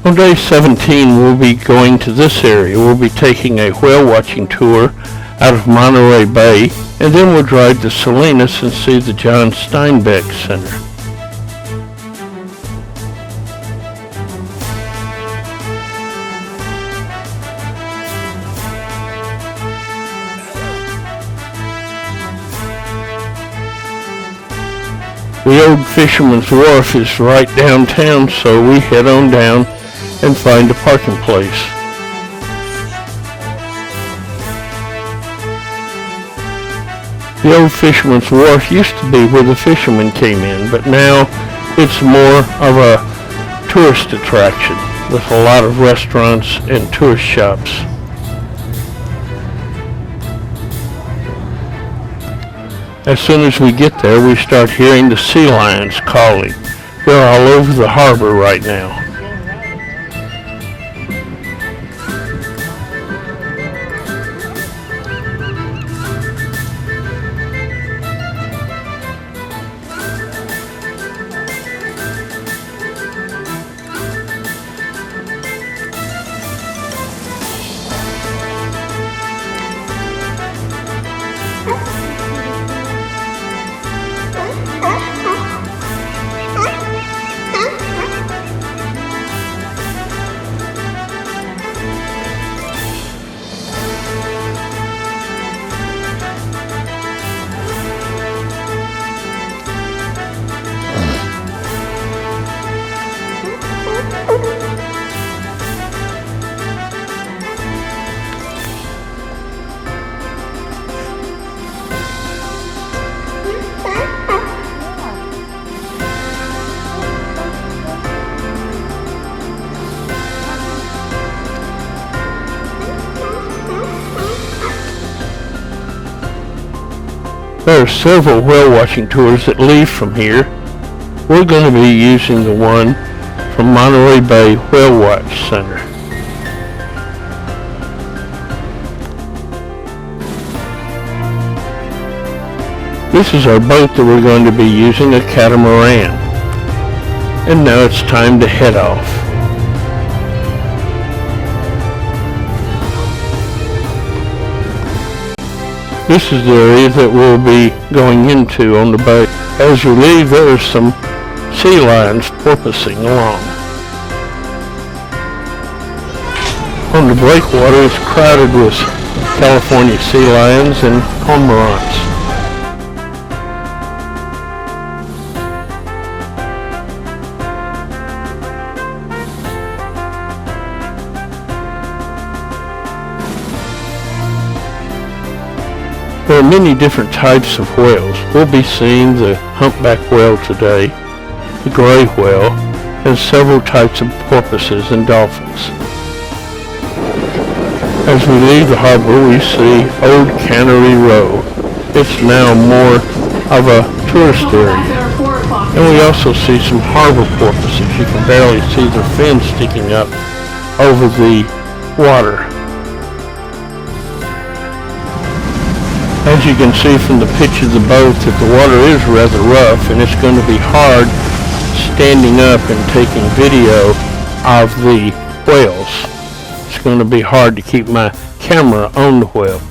On day 17, we'll be going to this area. We'll be taking a whale watching tour out of Monterey Bay, and then we'll drive to Salinas and see the National Steinbeck Center. The old Fisherman's Wharf is right downtown, so we head on down and find a parking place. The old Fisherman's Wharf used to be where the fishermen came in, but now it's more of a tourist attraction with a lot of restaurants and tourist shops. As soon as we get there, we start hearing the Sealions calling. They're all over the harbor right now. There are several whale watching tours that leave from here. We're going to be using the one from Monterey Bay Whale Watch Center. This is our boat that we're going to be using, a catamaran. And now it's time to head off. This is the area that we'll be going into on the boat. As we leave, there are some sea lions porpoising along. On the breakwater, it's crowded with California sea lions and cormorants. There are many different types of whales. We'll be seeing the humpback whale today, the gray whale, and several types of porpoises and dolphins. As we leave the harbor, we see Old Cannery Row. It's now more of a tourist area. And we also see some harbor porpoises. You can barely see their fins sticking up over the water. As you can see from the pitch of the boat that the water is rather rough, and it's going to be hard standing up and taking video of the whales. It's going to be hard to keep my camera on the whale.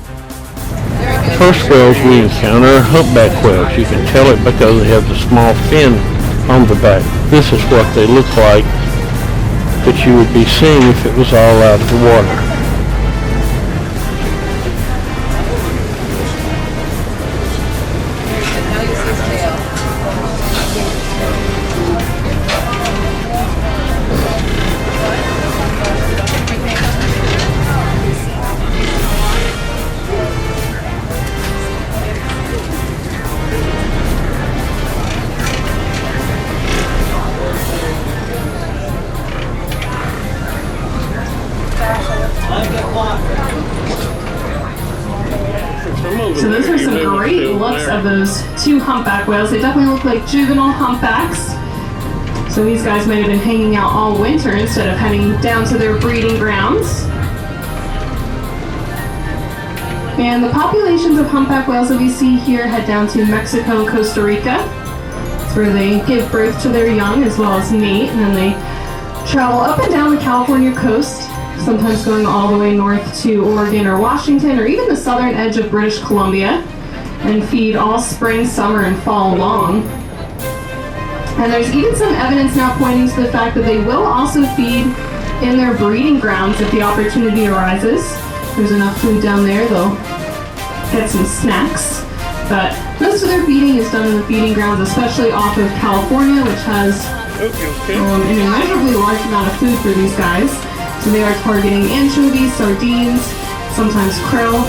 The first whales we encounter are humpback whales. You can tell it because they have the small fin on the back. This is what they look like that you would be seeing if it was all out of the water. So those are some great looks of those two humpback whales. They definitely look like juvenile humpbacks. So these guys might have been hanging out all winter instead of heading down to their breeding grounds. And the populations of humpback whales that we see here head down to Mexico and Costa Rica. It's where they give birth to their young as well as mate, and then they travel up and down the California coast, sometimes going all the way north to Oregon or Washington or even the southern edge of British Columbia, and feed all spring, summer, and fall long. And there's even some evidence now pointing to the fact that they will also feed in their breeding grounds if the opportunity arises. There's enough food down there, they'll get some snacks. But most of their feeding is done in the feeding grounds, especially off of California, which has an immeasurably large amount of food for these guys. So they are targeting anchovies, sardines, sometimes krill.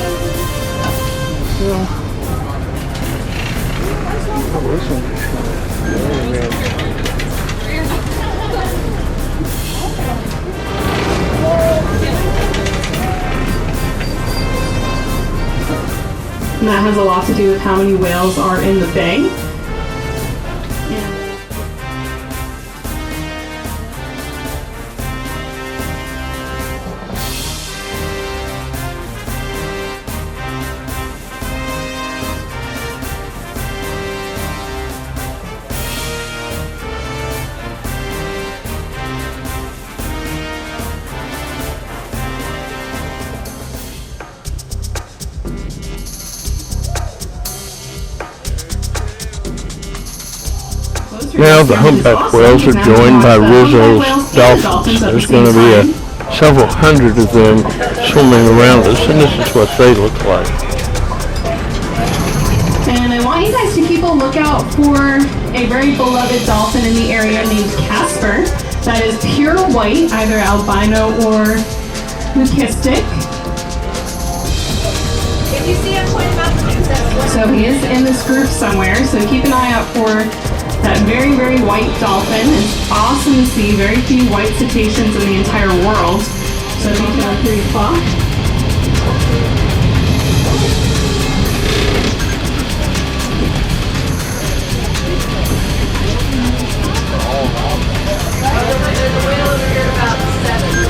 And that has a lot to do with how many whales are in the bay. Now the humpback whales are joined by Rissos Dolphins. There's going to be several hundred of them swimming around us, and this is what they look like. And I want you guys to keep a lookout for a very beloved dolphin in the area named Casper. That is pure white, either albino or leucistic. If you see him, point him out. So he is in this group somewhere, so keep an eye out for that very, very white dolphin. It's awesome to see. Very few white cetaceans in the entire world. So if you can up your claw. There's a whale over here about 7.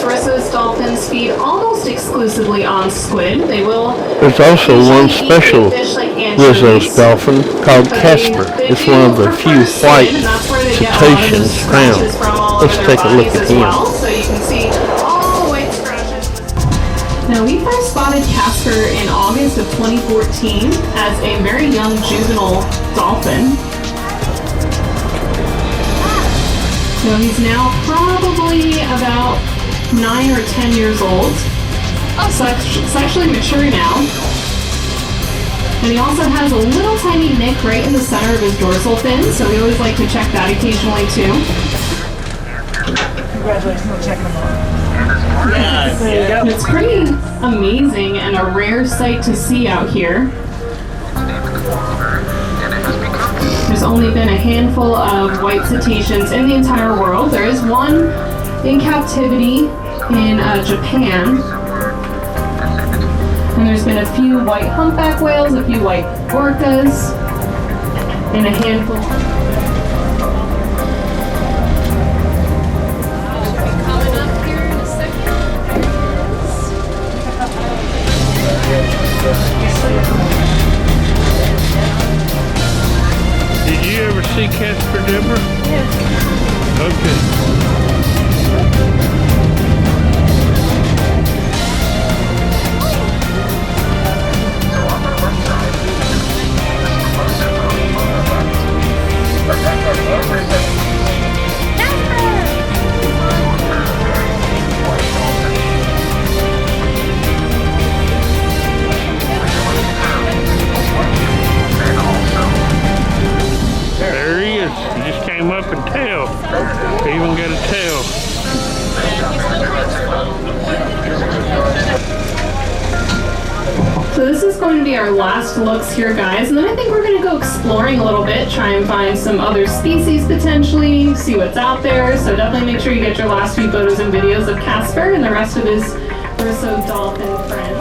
Rissos dolphins feed almost exclusively on squid. They will. There's also one special Rissos dolphin called Casper. It's one of the few white cetaceans found. Let's take a look at him. So you can see all the white scratches. Now we first spotted Casper in August of 2014 as a very young juvenile dolphin. So he's now probably about 9 or 10 years old. So it's actually mature now. And he also has a little tiny nick right in the center of his dorsal fin, so we always like to check that occasionally too. Congratulations on checking them out. Yeah, there you go. It's pretty amazing and a rare sight to see out here. There's only been a handful of white cetaceans in the entire world. There is one in captivity in Japan. And there's been a few white humpback whales, a few white orcas, and a handful. Coming up here in a second. Did you ever see Casper, Deborah? Yeah. Okay. There he is. He just came up and tail. He even got a tail. So this is going to be our last looks here, guys, and then I think we're going to go exploring a little bit, try and find some other species potentially, see what's out there. So definitely make sure you get your last few photos and videos of Casper and the rest of his Rissos dolphin friends.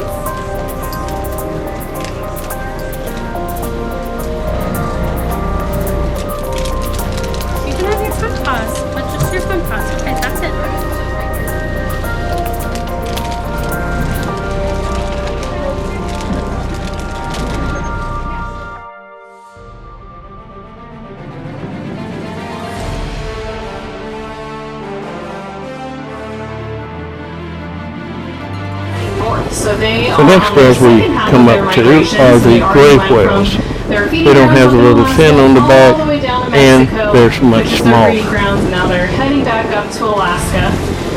So they The next are on whales we second half come of their up to migration, are so the they already gray went from whales. their feeding They don't grounds have the up in little Alaska fin on the all back, the way down to and Mexico, they're much which is their smaller. breeding grounds, and now they're heading back up to Alaska,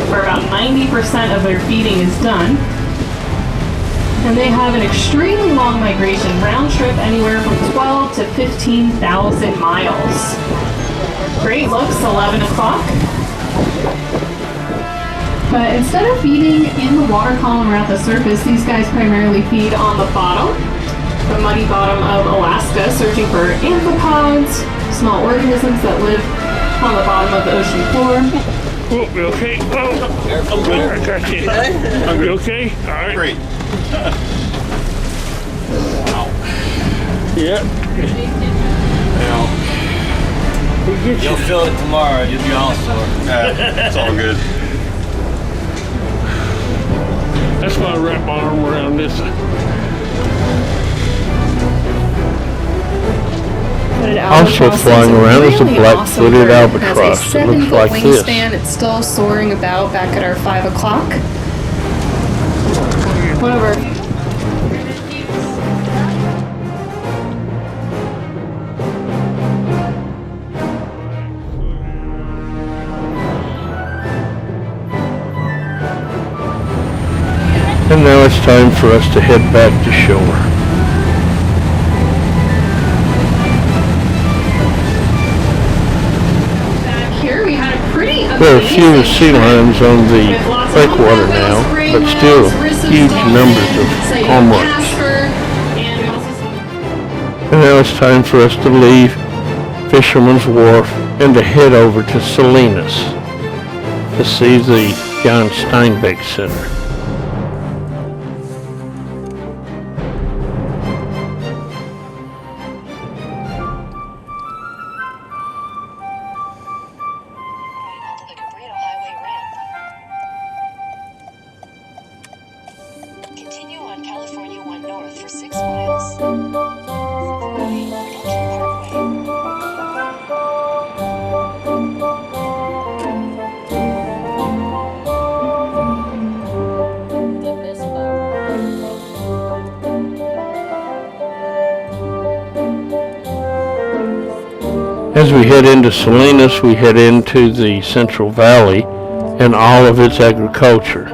where about 90% of their feeding is done. And they have an extremely long migration, round trip anywhere from 12 to 15,000 miles. Great looks, 11 o'clock. But instead of feeding in the water column or at the surface, these guys primarily feed on the bottom, the muddy bottom of Alaska, searching for amphipods, small organisms that live on the bottom of the ocean floor. Oh, you okay? Oh, I'm good. I got you. I'm good. You okay? All right. Great. Yeah. We'll get you. You'll feel it tomorrow. You'll be all sore. It's all good. That's why I wrap my arm around this. Also flying around is a black-footed albatross. It looks like this. Wingspan. It's still soaring about back at our 5 o'clock. Whatever. And now it's time for us to head back to shore. Here we had a pretty There are fewer sea lions on the breakwater now, but still huge numbers of cormorants. And now it's time for us to leave Fisherman's Wharf and to head over to Salinas to see the National Steinbeck Center. Continue on California 1 North for 6 miles. As we head into Salinas, we head into the Central Valley and all of its agriculture.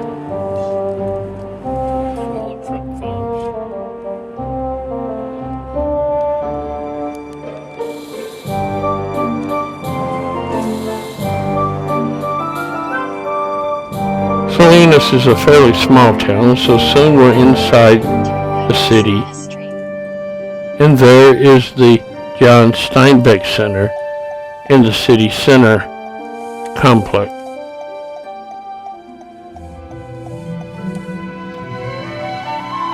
Salinas is a fairly small town, so soon we're inside the city, and there is the National Steinbeck Center in the city center complex.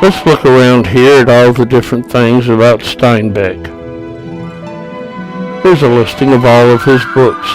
Let's look around here at all the different things about Steinbeck. Here's a listing of all of his books.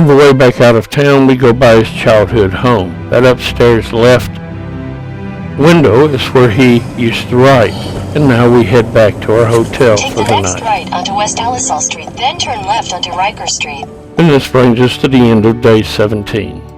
On the way back out of town, we go by his childhood home. That upstairs left window is where he used to write. And now we head back to our hotel Take for the the next night. right onto West Alisal Street, then turn left onto Riker Street. And this brings us to the end of day 17.